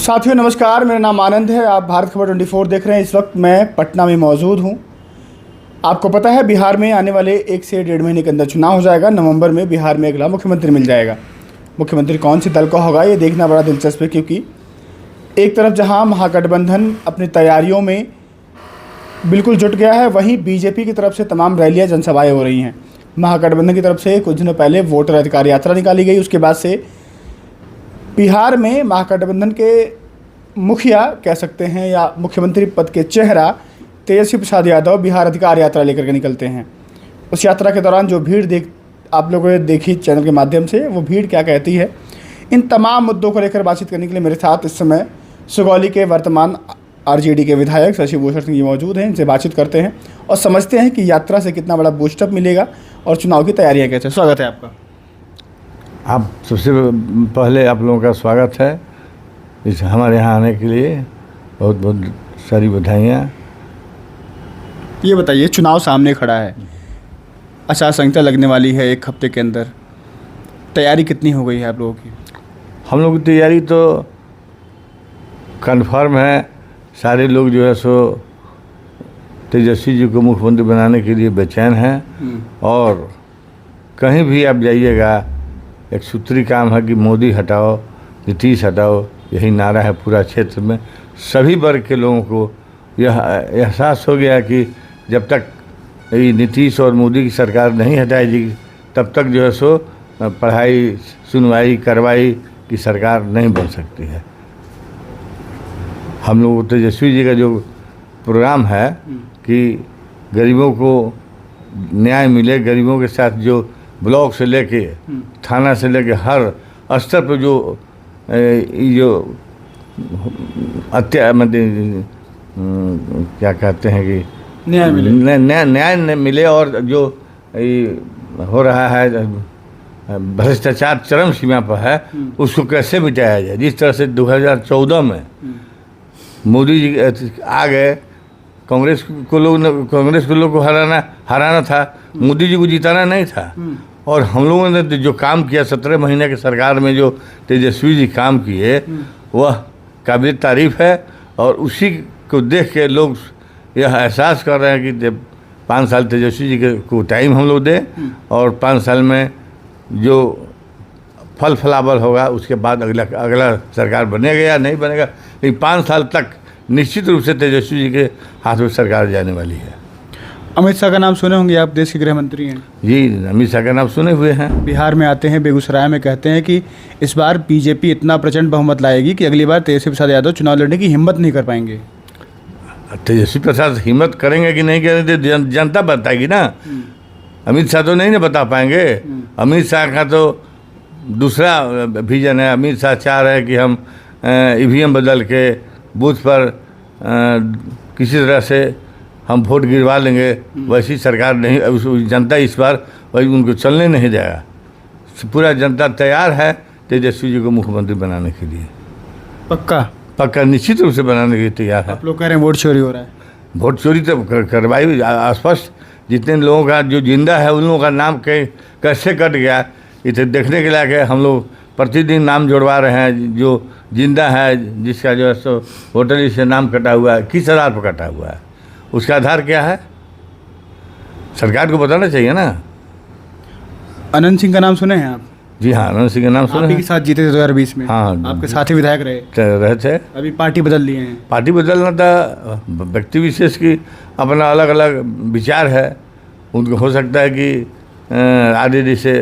साथियों नमस्कार, मेरा नाम आनंद है। आप भारत खबर 24 देख रहे हैं। इस वक्त मैं पटना में मौजूद हूं। आपको पता है बिहार में आने वाले 1 से 1.5 महीने के अंदर चुनाव हो जाएगा। नवंबर में बिहार में अगला मुख्यमंत्री मिल जाएगा। मुख्यमंत्री कौन सी दल का होगा ये देखना बड़ा दिलचस्प है, क्योंकि एक तरफ जहाँ महागठबंधन अपनी तैयारियों में बिल्कुल जुट गया है, वहीं बीजेपी की तरफ से तमाम रैलियाँ जनसभाएँ हो रही हैं। महागठबंधन की तरफ से कुछ दिनों पहले वोटर अधिकार यात्रा निकाली गई। उसके बाद से बिहार में महागठबंधन के मुखिया कह सकते हैं या मुख्यमंत्री पद के चेहरा तेजस्वी प्रसाद यादव बिहार अधिकार यात्रा लेकर के निकलते हैं। उस यात्रा के दौरान जो भीड़ आप लोगों ने देखी चैनल के माध्यम से, वो भीड़ क्या कहती है, इन तमाम मुद्दों को लेकर बातचीत करने के लिए मेरे साथ इस समय सुगौली के वर्तमान आरजेडी के विधायक शशि भूषण सिंह जी मौजूद हैं। इनसे बातचीत करते हैं और समझते हैं कि यात्रा से कितना बड़ा बूस्टअप मिलेगा और चुनाव की तैयारियाँ कैसे। स्वागत है आपका। आप सबसे पहले आप लोगों का स्वागत है इस हमारे यहाँ आने के लिए। बहुत बहुत सारी बधाइयाँ। ये बताइए, चुनाव सामने खड़ा है, आचार संहिता लगने वाली है 1 हफ्ते के अंदर, तैयारी कितनी हो गई है आप लोगों की? हम लोग की तैयारी तो कन्फर्म है। सारे लोग जो है सो तेजस्वी जी को मुख्यमंत्री बनाने के लिए बेचैन हैं। और कहीं भी आप जाइएगा, एक सूत्री काम है कि मोदी हटाओ, नीतीश हटाओ, यही नारा है पूरा क्षेत्र में। सभी वर्ग के लोगों को यह एहसास हो गया कि जब तक ये नीतीश और मोदी की सरकार नहीं हटाएगी तब तक जो है सो पढ़ाई, सुनवाई, कार्रवाई की सरकार नहीं बन सकती है। हम लोग तेजस्वी जी का जो प्रोग्राम है कि गरीबों को न्याय मिले, गरीबों के साथ जो ब्लॉक से लेके थाना से लेके हर स्तर पर जो क्या कहते हैं कि न्याय मिले, न्याय मिले। और जो हो रहा है भ्रष्टाचार चरम सीमा पर है, उसको कैसे मिटाया जाए। जिस तरह से 2014 में मोदी जी आ गए, कांग्रेस को लोग को हराना था, मोदी जी को जिताना नहीं था। और हम लोगों ने जो काम किया 17 महीने के सरकार में, जो तेजस्वी जी काम किए, वह काबिल तारीफ़ है। और उसी को देख के लोग यह एहसास कर रहे हैं कि 5 साल तेजस्वी जी को टाइम हम लोग दें और 5 साल में जो फल फलावल होगा उसके बाद अगला सरकार बनेगा या नहीं बनेगा, लेकिन 5 साल तक निश्चित रूप से तेजस्वी जी के हाथ में सरकार जाने वाली है। अमित शाह का नाम सुने होंगे, आप देश के गृह मंत्री हैं। जी, अमित शाह का नाम सुने हुए हैं। बिहार में आते हैं, बेगूसराय में कहते हैं कि इस बार बीजेपी इतना प्रचंड बहुमत लाएगी कि अगली बार तेजस्वी प्रसाद यादव चुनाव लड़ने की हिम्मत नहीं कर पाएंगे। तेजस्वी प्रसाद हिम्मत करेंगे कि नहीं करेंगे जनता बताएगी ना। अमित शाह तो नहीं ना बता पाएंगे। अमित शाह का तो दूसरा विजन है। अमित शाह चाह रहे हैं कि हम ईवीएम बदल के बूथ पर किसी तरह से हम वोट गिरवा लेंगे। वैसी सरकार नहीं, जनता इस बार वही उनको चलने नहीं देगा। पूरा जनता तैयार है तेजस्वी जी को मुख्यमंत्री बनाने के लिए। पक्का निश्चित रूप से बनाने के लिए तैयार है। आप लोग कह रहे हैं वोट चोरी हो रहा है। वोट चोरी तो करवाई स्पष्ट। जितने लोगों का जो जिंदा है उन लोगों का नाम कैसे कट गया, इसे देखने के लिए हम लोग प्रतिदिन नाम जोड़वा रहे हैं। जो जिंदा है, जिसका जो है सो वोटर लिस्ट से नाम कटा हुआ है, किस आधार पर कटा हुआ है, उसका आधार क्या है, सरकार को बताना चाहिए ना। अनंत सिंह का नाम सुने हैं आप? जी हाँ, अनंत सिंह का नाम सुने। आपके साथ जीते थे 2020 में। हाँ, आपके साथी विधायक रहे थे। अभी पार्टी बदल लिए हैं। पार्टी बदलना था व्यक्ति विशेष की अपना अलग अलग विचार है। उनको हो सकता है कि आदि से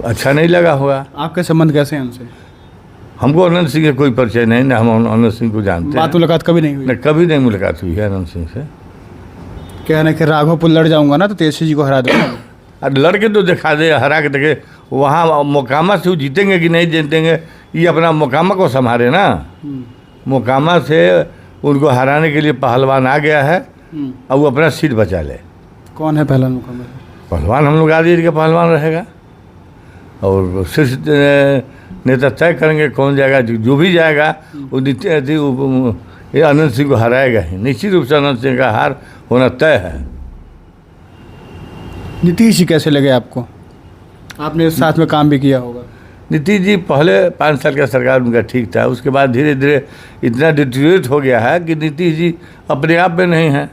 अच्छा नहीं लगा होगा। आपके संबंध कैसे हैं उनसे? हमको अनंत सिंह का कोई परिचय नहीं ना, हम अनंत सिंह को जानते हैं। बात मुलाकात कभी नहीं हुई? कभी नहीं मुलाकात हुई है अनंत सिंह से। कह रहे कि राघोपुर लड़ जाऊंगा ना तो तेजस्वी जी को हरा दूंगा। अरे लड़के तो दिखा दे, हरा के देखे। वहाँ मोकामा से वो जीतेंगे कि नहीं जीतेंगे, ये अपना मोकामा को संभाले ना। मोकामा से उनको हराने के लिए पहलवान आ गया है और वो अपना सीट बचा ले। कौन है पहलवान मोकामा? पहलवान हम लोग आदि का पहलवान रहेगा और शीर्ष नेता तय करेंगे कौन जाएगा। जो भी जाएगा वो ये अनंत सिंह को हराएगा ही। निश्चित रूप से अनंत सिंह का हार होना तय है। नीतीश जी कैसे लगे आपको? आपने साथ में काम भी किया होगा। नीतीश जी पहले 5 साल का सरकार उनका ठीक था, उसके बाद धीरे धीरे इतना डिटेरियोरेट हो गया है कि नीतीश जी अपने आप में नहीं हैं।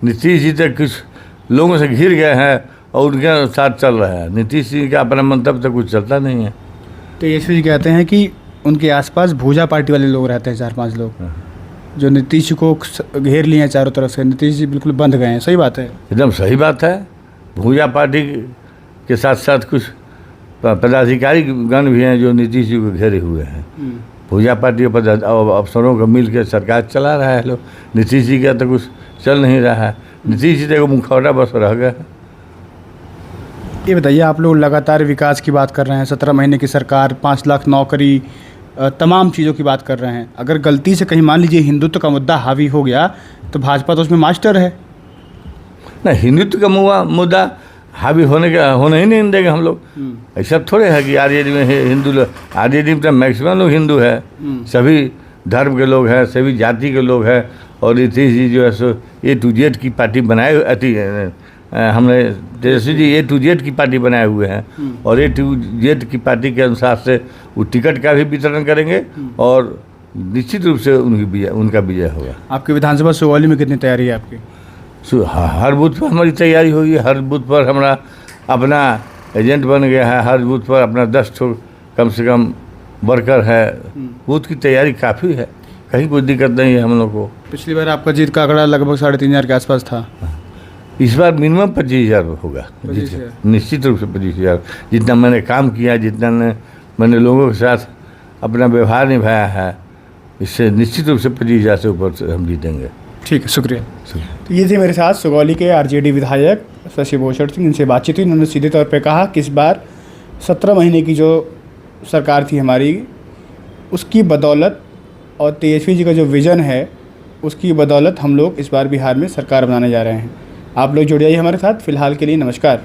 नीतीश जी तो कुछ लोगों से घिर गए हैं और उनके साथ चल रहे हैं। नीतीश जी का अपना मंतव्य तो कुछ चलता नहीं है। तेजस्वी जी कहते हैं कि उनके आसपास भूजा पार्टी वाले लोग रहते हैं, 4-5 लोग, जो नीतीश को घेर लिए हैं चारों तरफ से। नीतीश जी बिल्कुल बंध गए हैं, सही बात है? एकदम सही बात है। भूजा पार्टी के साथ साथ कुछ पदाधिकारी गण भी हैं जो नीतीश जी को घेरे हुए हैं। भूजा पार्टी अफसरों को मिल के सरकार चला रहा है लोग। नीतीश जी का तो कुछ चल नहीं रहा है। नीतीश जी तो मुखौटा बस रह गया है। ये बताइए, आप लोग लगातार विकास की बात कर रहे हैं, 17 महीने की सरकार, 5 लाख नौकरी, तमाम चीज़ों की बात कर रहे हैं। अगर गलती से कहीं मान लीजिए हिंदुत्व का मुद्दा हावी हो गया तो भाजपा तो उसमें मास्टर है। ना, हिंदुत्व का मुद्दा हावी होने ही नहीं देंगे हम लोग। ऐसा थोड़े है कि आरजेडी में हिंदू लोग, आरजेडी में तो मैक्सिमम लोग हिंदू है, सभी धर्म के लोग हैं, सभी जाति के लोग हैं। और नीतीश जी जो है सो A to Z की पार्टी बनाए अति हमने Tejashwi ji A to Z की पार्टी बनाए हुए हैं और A to Z की पार्टी के अनुसार से वो टिकट का भी वितरण करेंगे और निश्चित रूप से उनका विजय होगा। आपकी विधानसभा सुगौली में कितनी तैयारी है आपकी? हर बूथ पर हमारी तैयारी होगी। हर बूथ पर हमारा अपना एजेंट बन गया है। हर बूथ पर अपना 10 कम से कम वर्कर है। बूथ की तैयारी काफ़ी है, कहीं कोई दिक्कत नहीं है हम लोग को। पिछली बार आपका जीत का आंकड़ा लगभग 3,500 के आसपास था। इस बार मिनिमम 25,000 होगा। निश्चित रूप से 25,000। जितना मैंने काम किया, जितना मैंने लोगों के साथ अपना व्यवहार निभाया है, इससे निश्चित रूप से 25,000 से ऊपर से हम जीतेंगे। ठीक है, शुक्रिया। तो ये थे मेरे साथ सुगौली के आरजेडी विधायक शशि भूषण सिंह। इनसे बातचीत हुई, उन्होंने सीधे तौर पे कहा कि इस बार 17 महीने की जो सरकार थी हमारी, उसकी बदौलत और तेजस्वी जी का जो विज़न है उसकी बदौलत हम लोग इस बार बिहार में सरकार बनाने जा रहे हैं। आप लोग जुड़ जाइए हमारे साथ। फ़िलहाल के लिए नमस्कार।